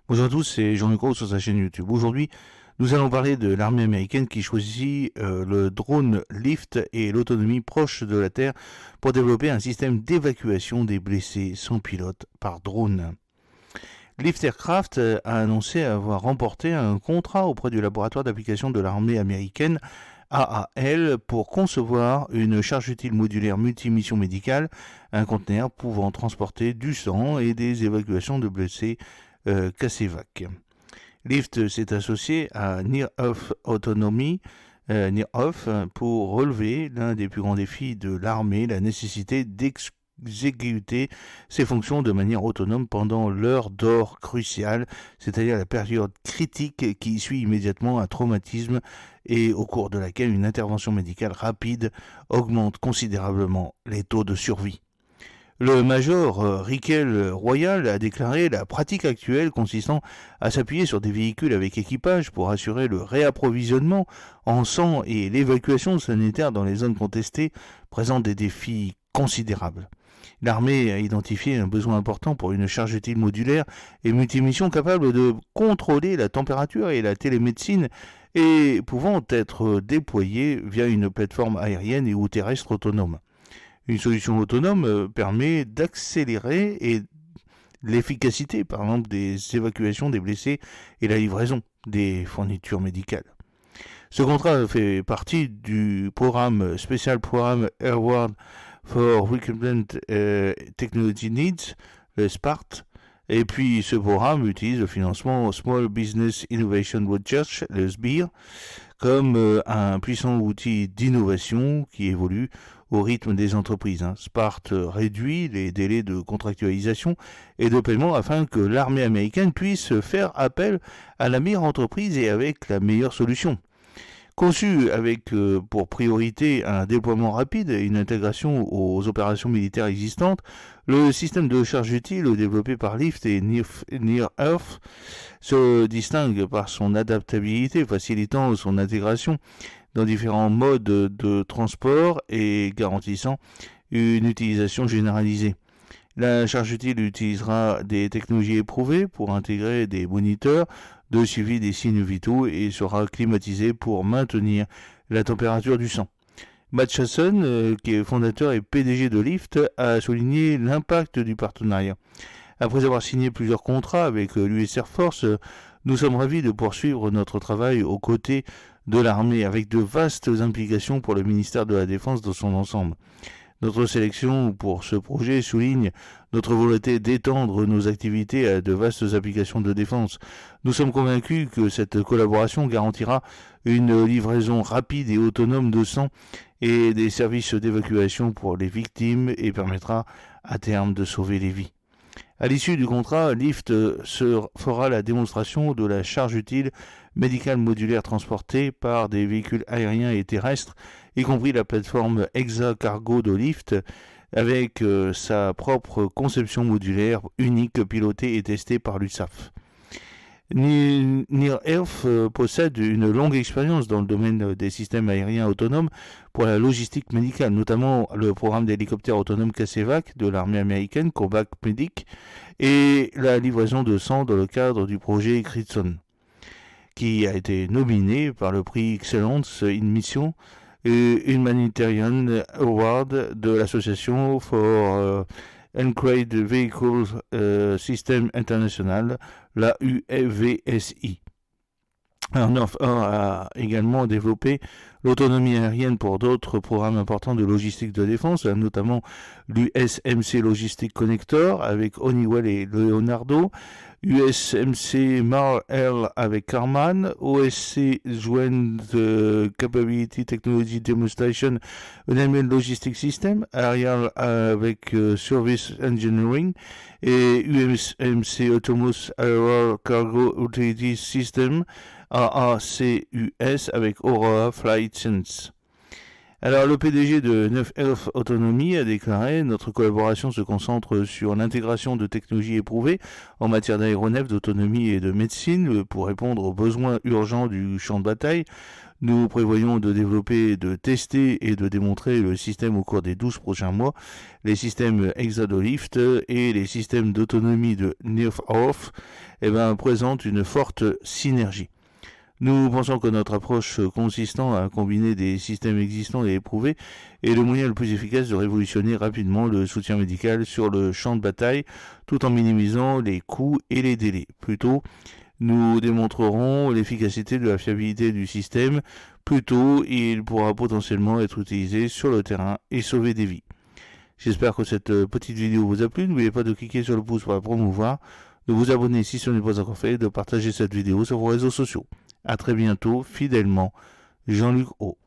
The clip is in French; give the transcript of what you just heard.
Bonjour à tous, c'est Jean-Luc Roux sur sa chaîne YouTube. Aujourd'hui, nous allons parler de l'armée américaine qui choisit le drone Lift et l'autonomie proche de la Terre pour développer un système d'évacuation des blessés sans pilote par drone. Lift Aircraft a annoncé avoir remporté un contrat auprès du laboratoire d'application de l'armée américaine AAL pour concevoir une charge utile modulaire multimission médicale, un conteneur pouvant transporter du sang et des évacuations de blessés CASEVAC. Lyft s'est associé à Near Earth Autonomy, Near Earth, pour relever l'un des plus grands défis de l'armée, la nécessité d'exécuter ses fonctions de manière autonome pendant l'heure d'or cruciale, c'est-à-dire la période critique qui suit immédiatement un traumatisme et au cours de laquelle une intervention médicale rapide augmente considérablement les taux de survie. Le major Rickel Royal a déclaré la pratique actuelle consistant à s'appuyer sur des véhicules avec équipage pour assurer le réapprovisionnement en sang et l'évacuation sanitaire dans les zones contestées présente des défis considérables. L'armée a identifié un besoin important pour une charge utile modulaire et multimission capable de contrôler la température et la télémédecine et pouvant être déployée via une plateforme aérienne et ou terrestre autonome. Une solution autonome permet d'accélérer l'efficacité, par exemple, des évacuations des blessés et la livraison des fournitures médicales. Ce contrat fait partie du Special Programme Award for Recruitment Technology Needs, le SPART, et puis ce programme utilise le financement Small Business Innovation Research, le SBIR, comme un puissant outil d'innovation qui évolue au rythme des entreprises. SPART réduit les délais de contractualisation et de paiement afin que l'armée américaine puisse faire appel à la meilleure entreprise et avec la meilleure solution. Conçu avec pour priorité un déploiement rapide et une intégration aux opérations militaires existantes, le système de charge utile développé par Lyft et Near Earth se distingue par son adaptabilité, facilitant son intégration dans différents modes de transport et garantissant une utilisation généralisée. La charge utile utilisera des technologies éprouvées pour intégrer des moniteurs de suivi des signes vitaux et sera climatisée pour maintenir la température du sang. Matt Chasson, qui est fondateur et PDG de Lyft, a souligné l'impact du partenariat. Après avoir signé plusieurs contrats avec l'US Air Force, nous sommes ravis de poursuivre notre travail aux côtés de l'armée avec de vastes implications pour le ministère de la Défense dans son ensemble. Notre sélection pour ce projet souligne notre volonté d'étendre nos activités à de vastes applications de défense. Nous sommes convaincus que cette collaboration garantira une livraison rapide et autonome de sang et des services d'évacuation pour les victimes et permettra à terme de sauver les vies. À l'issue du contrat, Lyft fera la démonstration de la charge utile médicale modulaire transportée par des véhicules aériens et terrestres, y compris la plateforme Exa Cargo de Lyft, avec sa propre conception modulaire unique pilotée et testée par l'USAF. Near Earth possède une longue expérience dans le domaine des systèmes aériens autonomes pour la logistique médicale, notamment le programme d'hélicoptères autonomes CASEVAC de l'armée américaine, Combat Medic, et la livraison de sang dans le cadre du projet Crimson, qui a été nominé par le prix Excellence in Mission et Humanitarian Award de l'association for Uncrewed Vehicle System International, la UVSI. North a également développé l'autonomie aérienne pour d'autres programmes importants de logistique de défense, notamment l'USMC Logistic Connector avec Honeywell et Leonardo, USMC Mar-L avec Karman, OSC Joint Capability Technology Demonstration Unmanned Logistic System, Ariel avec Service Engineering et USMC Autonomous Aerial Cargo Utility System AACUS avec Aurora Flight Sense. Alors, le PDG de Neuf Health Autonomy a déclaré: notre collaboration se concentre sur l'intégration de technologies éprouvées en matière d'aéronefs, d'autonomie et de médecine pour répondre aux besoins urgents du champ de bataille. Nous prévoyons de développer, de tester et de démontrer le système au cours des 12 prochains mois. Les systèmes Exadolift et les systèmes d'autonomie de Neuf Health présentent une forte synergie. Nous pensons que notre approche consistant à combiner des systèmes existants et éprouvés est le moyen le plus efficace de révolutionner rapidement le soutien médical sur le champ de bataille tout en minimisant les coûts et les délais. Plus tôt, nous démontrerons l'efficacité de la fiabilité du système. Plus tôt, il pourra potentiellement être utilisé sur le terrain et sauver des vies. J'espère que cette petite vidéo vous a plu. N'oubliez pas de cliquer sur le pouce pour la promouvoir, de vous abonner si ce n'est pas encore fait et de partager cette vidéo sur vos réseaux sociaux. A très bientôt, fidèlement, Jean-Luc O.